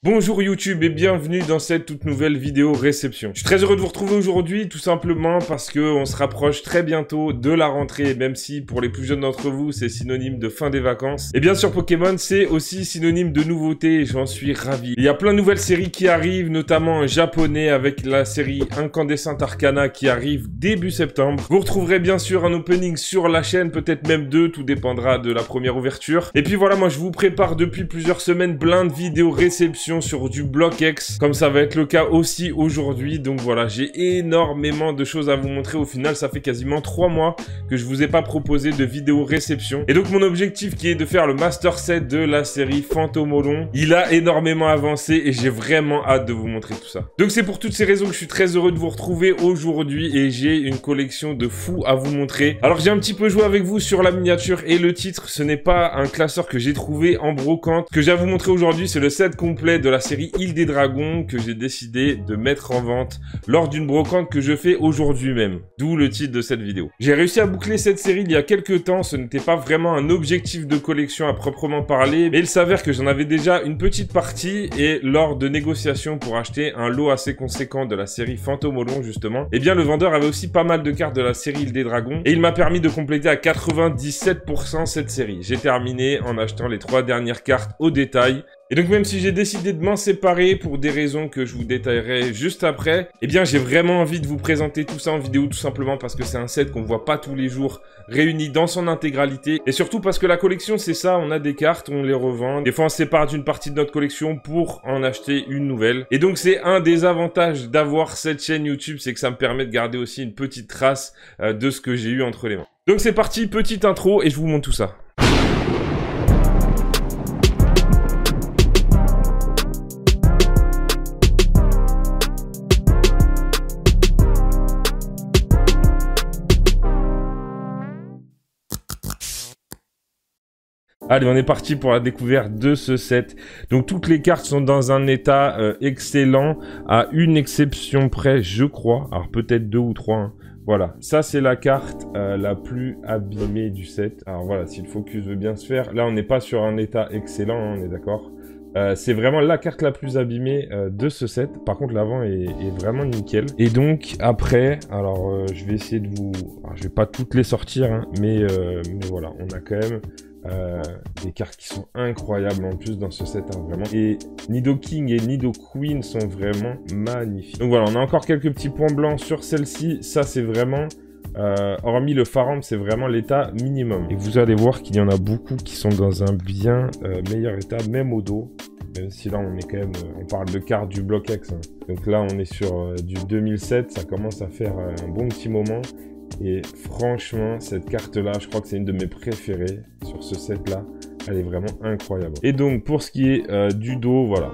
Bonjour YouTube et bienvenue dans cette toute nouvelle vidéo réception. Je suis très heureux de vous retrouver aujourd'hui tout simplement parce que on se rapproche très bientôt de la rentrée, même si pour les plus jeunes d'entre vous c'est synonyme de fin des vacances. Et bien sûr Pokémon c'est aussi synonyme de nouveauté et j'en suis ravi. Il y a plein de nouvelles séries qui arrivent, notamment un japonais avec la série Incandescent Arcana qui arrive début septembre. Vous retrouverez bien sûr un opening sur la chaîne, peut-être même deux, tout dépendra de la première ouverture. Et puis voilà, moi je vous prépare depuis plusieurs semaines plein de vidéos réception sur du Block X, comme ça va être le cas aussi aujourd'hui. Donc voilà, j'ai énormément de choses à vous montrer. Au final, ça fait quasiment 3 mois que je vous ai pas proposé de vidéo réception. Et donc mon objectif qui est de faire le master set de la série Fantomolon, il a énormément avancé et j'ai vraiment hâte de vous montrer tout ça. Donc c'est pour toutes ces raisons que je suis très heureux de vous retrouver aujourd'hui et j'ai une collection de fous à vous montrer. Alors j'ai un petit peu joué avec vous sur la miniature et le titre, ce n'est pas un classeur que j'ai trouvé en brocante. Ce que j'ai à vous montrer aujourd'hui, c'est le set complet de la série Île des Dragons que j'ai décidé de mettre en vente lors d'une brocante que je fais aujourd'hui même. D'où le titre de cette vidéo. J'ai réussi à boucler cette série il y a quelques temps, ce n'était pas vraiment un objectif de collection à proprement parler, mais il s'avère que j'en avais déjà une petite partie et lors de négociations pour acheter un lot assez conséquent de la série Fantomolon justement, eh bien le vendeur avait aussi pas mal de cartes de la série Île des Dragons et il m'a permis de compléter à 97% cette série. J'ai terminé en achetant les 3 dernières cartes au détail. Et donc même si j'ai décidé de m'en séparer pour des raisons que je vous détaillerai juste après, eh bien j'ai vraiment envie de vous présenter tout ça en vidéo tout simplement parce que c'est un set qu'on voit pas tous les jours réuni dans son intégralité et surtout parce que la collection c'est ça, on a des cartes, on les revend, des fois on se sépare d'une partie de notre collection pour en acheter une nouvelle. Et donc c'est un des avantages d'avoir cette chaîne YouTube, c'est que ça me permet de garder aussi une petite trace de ce que j'ai eu entre les mains. Donc c'est parti, petite intro et je vous montre tout ça. Allez, on est parti pour la découverte de ce set. Donc, toutes les cartes sont dans un état excellent, à une exception près, je crois. Alors, peut-être 2 ou 3. Hein. Voilà, ça, c'est la carte la plus abîmée du set. Alors, voilà, si le focus veut bien se faire. Là, on n'est pas sur un état excellent, hein, on est d'accord. C'est vraiment la carte la plus abîmée de ce set. Par contre, l'avant est vraiment nickel. Et donc, après, alors, je vais essayer de vous... Alors, je vais pas toutes les sortir, hein, mais voilà, on a quand même... des cartes qui sont incroyables en plus dans ce set, hein, vraiment. Et Nidoking et Nidoqueen sont vraiment magnifiques. Donc voilà, on a encore quelques petits points blancs sur celle-ci. Ça, c'est vraiment... hormis le Faram, c'est vraiment l'état minimum. Et vous allez voir qu'il y en a beaucoup qui sont dans un bien meilleur état, même au dos. Même si là, on est quand même... on parle de cartes du Block X. Hein. Donc là, on est sur du 2007. Ça commence à faire un bon petit moment. Et franchement, cette carte-là, je crois que c'est une de mes préférées sur ce set-là. Elle est vraiment incroyable. Et donc, pour ce qui est du dos, voilà.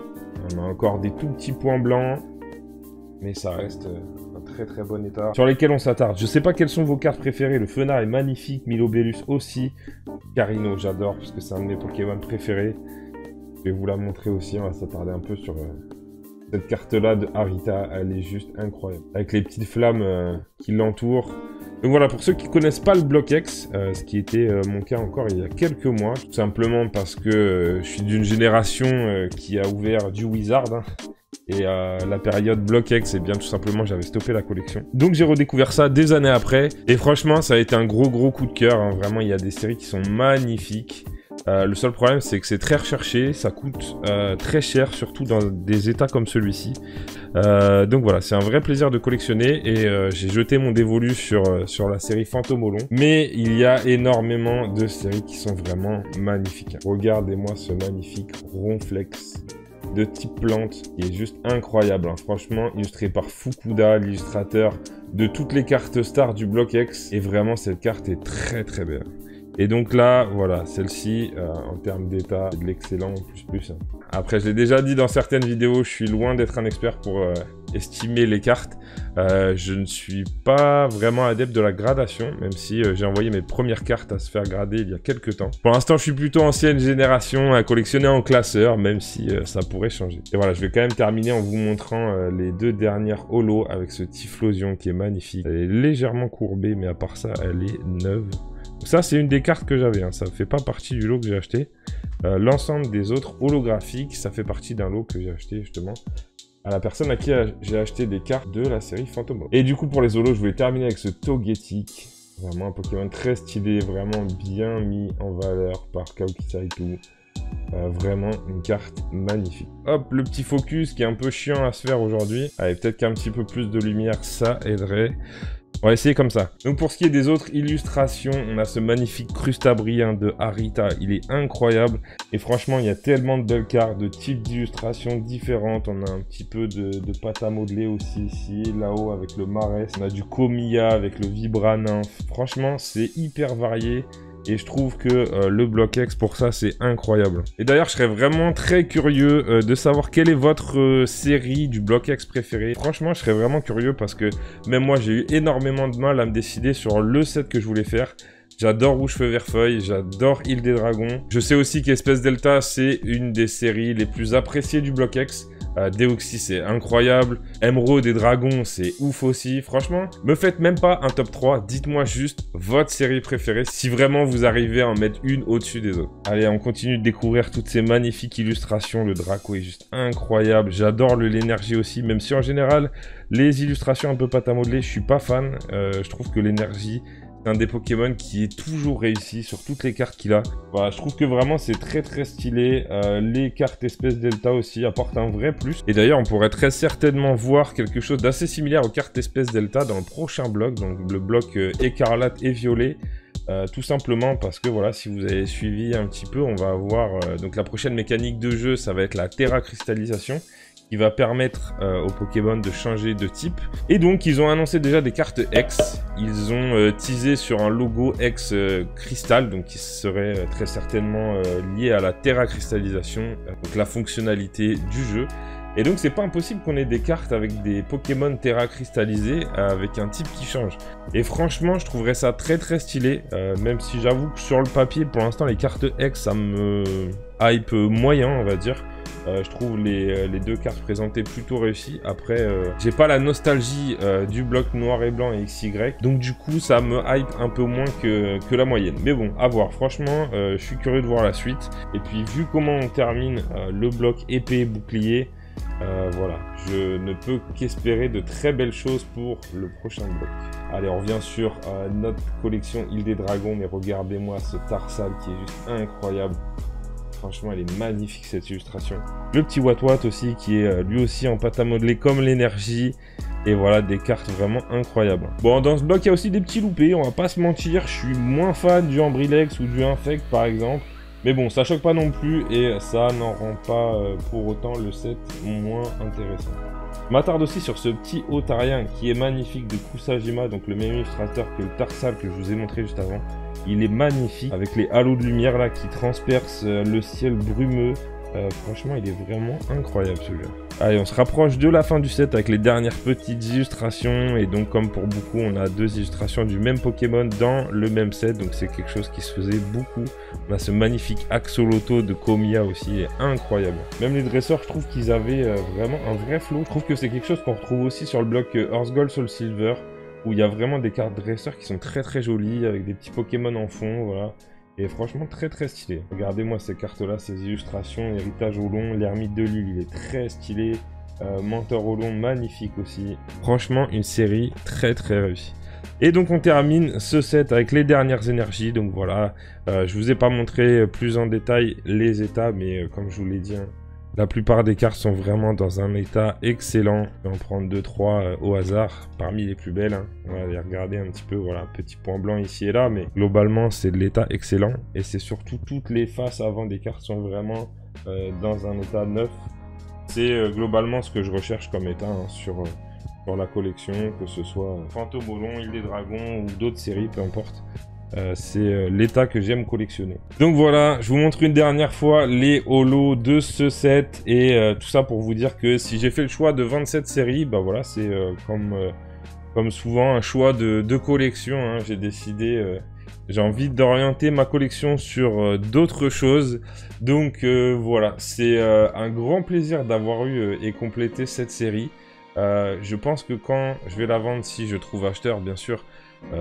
On a encore des tout petits points blancs. Mais ça reste un très très bon état. Sur lesquels on s'attarde. Je sais pas quelles sont vos cartes préférées. Le Fenard est magnifique. Milobellus aussi. Carino, j'adore parce que c'est un de mes Pokémon préférés. Je vais vous la montrer aussi. On va s'attarder un peu sur... cette carte-là de Harita, elle est juste incroyable. Avec les petites flammes qui l'entourent. Donc voilà, pour ceux qui connaissent pas le Block X, ce qui était mon cas encore il y a quelques mois, tout simplement parce que je suis d'une génération qui a ouvert du Wizard. Hein, et la période Block X, et bien tout simplement j'avais stoppé la collection. Donc j'ai redécouvert ça des années après. Et franchement, ça a été un gros coup de cœur. Hein, vraiment, il y a des séries qui sont magnifiques. Le seul problème, c'est que c'est très recherché, ça coûte très cher, surtout dans des états comme celui-ci. Donc voilà, c'est un vrai plaisir de collectionner et j'ai jeté mon dévolu sur la série Fantomolon. Mais il y a énormément de séries qui sont vraiment magnifiques. Regardez-moi ce magnifique Ronflex de type plante qui est juste incroyable. Hein. Franchement, illustré par Fukuda, l'illustrateur de toutes les cartes stars du Block X. Et vraiment, cette carte est très belle. Et donc là, voilà, celle-ci, en termes d'état, c'est de l'excellent plus. Hein. Après, je l'ai déjà dit dans certaines vidéos, je suis loin d'être un expert pour estimer les cartes. Je ne suis pas vraiment adepte de la gradation, même si j'ai envoyé mes premières cartes à se faire grader il y a quelques temps. Pour l'instant, je suis plutôt ancienne génération à collectionner en classeur, même si ça pourrait changer. Et voilà, je vais quand même terminer en vous montrant les 2 dernières holos avec ce Typhlosion qui est magnifique. Elle est légèrement courbée, mais à part ça, elle est neuve. Ça, c'est une des cartes que j'avais, hein. Ça ne fait pas partie du lot que j'ai acheté. l'ensemble des autres holographiques. Ça fait partie d'un lot que j'ai acheté justement à la personne à qui j'ai acheté des cartes de la série Phantom Mob. Et du coup pour les holos, je voulais terminer avec ce Togetic. Vraiment un Pokémon très stylé, vraiment bien mis en valeur par Kaoki Saito. Vraiment une carte magnifique. Hop, le petit focus qui est un peu chiant à se faire aujourd'hui. Allez, peut-être qu'un petit peu plus de lumière, ça aiderait. On va essayer comme ça. Donc pour ce qui est des autres illustrations, on a ce magnifique Crustabrien de Harita. Il est incroyable. Et franchement, il y a tellement de belles cartes, de types d'illustrations différentes. On a un petit peu de pâte à modeler aussi ici, là-haut avec le Marès. On a du Komiya avec le Vibra-Nymph. Franchement, c'est hyper varié. Et je trouve que le Block X, pour ça, c'est incroyable. Et d'ailleurs, je serais vraiment très curieux de savoir quelle est votre série du Block X préférée. Franchement, je serais vraiment curieux parce que même moi, j'ai eu énormément de mal à me décider sur le set que je voulais faire. J'adore Rouge Feu Vert Feuille, j'adore Île des Dragons. Je sais aussi qu'Espèce Delta, c'est une des séries les plus appréciées du Block X. Deoxys, c'est incroyable. Emeraude et Dragon, c'est ouf aussi. Franchement, me faites même pas un top 3. Dites-moi juste votre série préférée si vraiment vous arrivez à en mettre une au-dessus des autres. Allez, on continue de découvrir toutes ces magnifiques illustrations. Le Draco est juste incroyable. J'adore l'énergie aussi, même si en général, les illustrations un peu pâte à modeler, je suis pas fan. Je trouve que l'énergie... un des Pokémon qui est toujours réussi sur toutes les cartes qu'il a. Voilà, je trouve que vraiment c'est très très stylé. Les cartes Espèce Delta aussi apportent un vrai plus. Et d'ailleurs, on pourrait très certainement voir quelque chose d'assez similaire aux cartes Espèce Delta dans le prochain bloc, donc le bloc écarlate et violet. Tout simplement parce que voilà, si vous avez suivi un petit peu, on va avoir donc la prochaine mécanique de jeu, ça va être la Terra Cristallisation, qui va permettre aux Pokémon de changer de type. Et donc, ils ont annoncé déjà des cartes X. Ils ont teasé sur un logo X cristal, donc qui serait très certainement lié à la Terra Cristallisation, donc la fonctionnalité du jeu. Et donc, c'est pas impossible qu'on ait des cartes avec des Pokémon Terra cristallisés avec un type qui change. Et franchement, je trouverais ça très très stylé, même si j'avoue que sur le papier, pour l'instant, les cartes X, ça me hype moyen, on va dire. Je trouve les deux cartes présentées plutôt réussies. Après, j'ai pas la nostalgie du bloc noir et blanc et XY. Donc du coup, ça me hype un peu moins que la moyenne. Mais bon, à voir. Franchement, je suis curieux de voir la suite. Et puis, vu comment on termine le bloc épée et bouclier, voilà. Je ne peux qu'espérer de très belles choses pour le prochain bloc. Allez, on revient sur notre collection Île des Dragons. Mais regardez-moi ce Tarsal qui est juste incroyable. Franchement, elle est magnifique cette illustration. Le petit Watwat aussi qui est lui aussi en pâte à modeler comme l'énergie. Et voilà, des cartes vraiment incroyables. Bon, dans ce bloc, il y a aussi des petits loupés, on va pas se mentir. Je suis moins fan du Ambrilex ou du Infect par exemple. Mais bon, ça choque pas non plus et ça n'en rend pas pour autant le set moins intéressant. Je m'attarde aussi sur ce petit Otarien qui est magnifique de Kusajima, donc le même illustrateur que le Tarsal que je vous ai montré juste avant. Il est magnifique avec les halos de lumière là qui transpercent le ciel brumeux. Franchement, il est vraiment incroyable celui-là. Allez, on se rapproche de la fin du set avec les dernières petites illustrations. Et donc, comme pour beaucoup, on a deux illustrations du même Pokémon dans le même set. Donc, c'est quelque chose qui se faisait beaucoup. On a ce magnifique Axolotl de Komiya aussi, est incroyable. Même les dresseurs, je trouve qu'ils avaient vraiment un vrai flow. Je trouve que c'est quelque chose qu'on retrouve aussi sur le bloc Earth Gold Soul Silver, où il y a vraiment des cartes dresseurs qui sont très très jolies, avec des petits Pokémon en fond, voilà. Et franchement, très très stylé. Regardez-moi ces cartes-là, ces illustrations, Héritage au long, l'ermite de l'île, il est très stylé. Mentor au long, magnifique aussi. Franchement, une série très très réussie. Et donc on termine ce set avec les dernières énergies. Donc voilà, je vous ai pas montré plus en détail les états, mais comme je vous l'ai dit, hein, la plupart des cartes sont vraiment dans un état excellent. Je vais en prendre 2-3 au hasard, parmi les plus belles. Hein. On va les regarder un petit peu, voilà, petit point blanc ici et là, mais globalement c'est de l'état excellent. Et c'est surtout toutes les faces avant des cartes sont vraiment dans un état neuf. C'est globalement ce que je recherche comme état hein, sur la collection, que ce soit Phantom Mob, Île des Dragons ou d'autres séries, peu importe. C'est l'état que j'aime collectionner. Donc voilà, je vous montre une dernière fois les holos de ce set et tout ça pour vous dire que si j'ai fait le choix de 27 séries, bah voilà, c'est comme souvent un choix de collection. Hein. J'ai décidé, j'ai envie d'orienter ma collection sur d'autres choses. Donc voilà, c'est un grand plaisir d'avoir eu et complété cette série. Je pense que quand je vais la vendre, si je trouve acheteur bien sûr,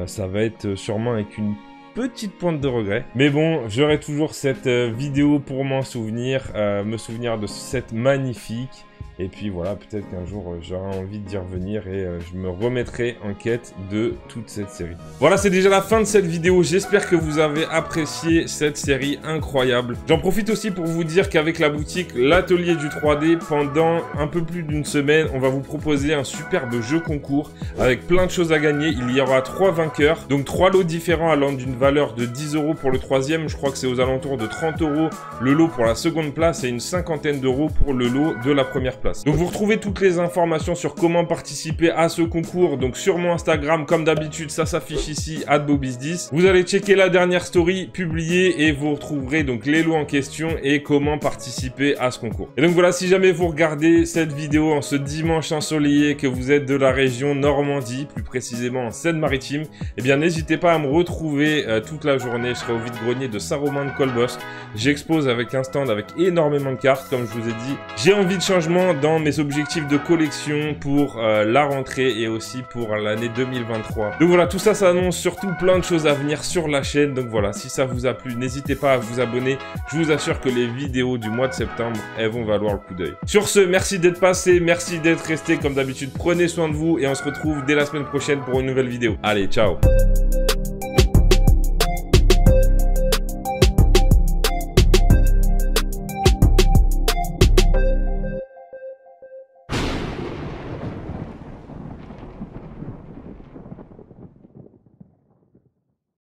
ça va être sûrement avec une petite pointe de regret. Mais bon, j'aurai toujours cette vidéo pour m'en souvenir, me souvenir de cette magnifique. Et puis voilà, peut-être qu'un jour j'aurai envie d'y revenir et je me remettrai en quête de toute cette série. Voilà, c'est déjà la fin de cette vidéo. J'espère que vous avez apprécié cette série incroyable. J'en profite aussi pour vous dire qu'avec la boutique L'Atelier du 3D, pendant un peu plus d'une semaine, on va vous proposer un superbe jeu concours avec plein de choses à gagner. Il y aura 3 vainqueurs, donc 3 lots différents allant d'une valeur de 10 € pour le troisième. Je crois que c'est aux alentours de 30 € le lot pour la seconde place et une cinquantaine d'euros pour le lot de la première place. Donc vous retrouvez toutes les informations sur comment participer à ce concours donc sur mon Instagram comme d'habitude, ça s'affiche ici @bobby's10. Vous allez checker la dernière story publiée et vous retrouverez donc les lots en question et comment participer à ce concours. Et donc voilà, si jamais vous regardez cette vidéo en ce dimanche ensoleillé, que vous êtes de la région Normandie, plus précisément en Seine-Maritime, eh bien n'hésitez pas à me retrouver toute la journée. Je serai au vide-grenier de Saint-Romain-de-Colbos. J'expose avec un stand avec énormément de cartes, comme je vous ai dit. J'ai envie de changement dans mes objectifs de collection pour la rentrée et aussi pour l'année 2023. Donc voilà, tout ça, ça annonce surtout plein de choses à venir sur la chaîne. Donc voilà, si ça vous a plu, n'hésitez pas à vous abonner. Je vous assure que les vidéos du mois de septembre, elles vont valoir le coup d'œil. Sur ce, merci d'être passé, merci d'être resté comme d'habitude. Prenez soin de vous et on se retrouve dès la semaine prochaine pour une nouvelle vidéo. Allez, ciao!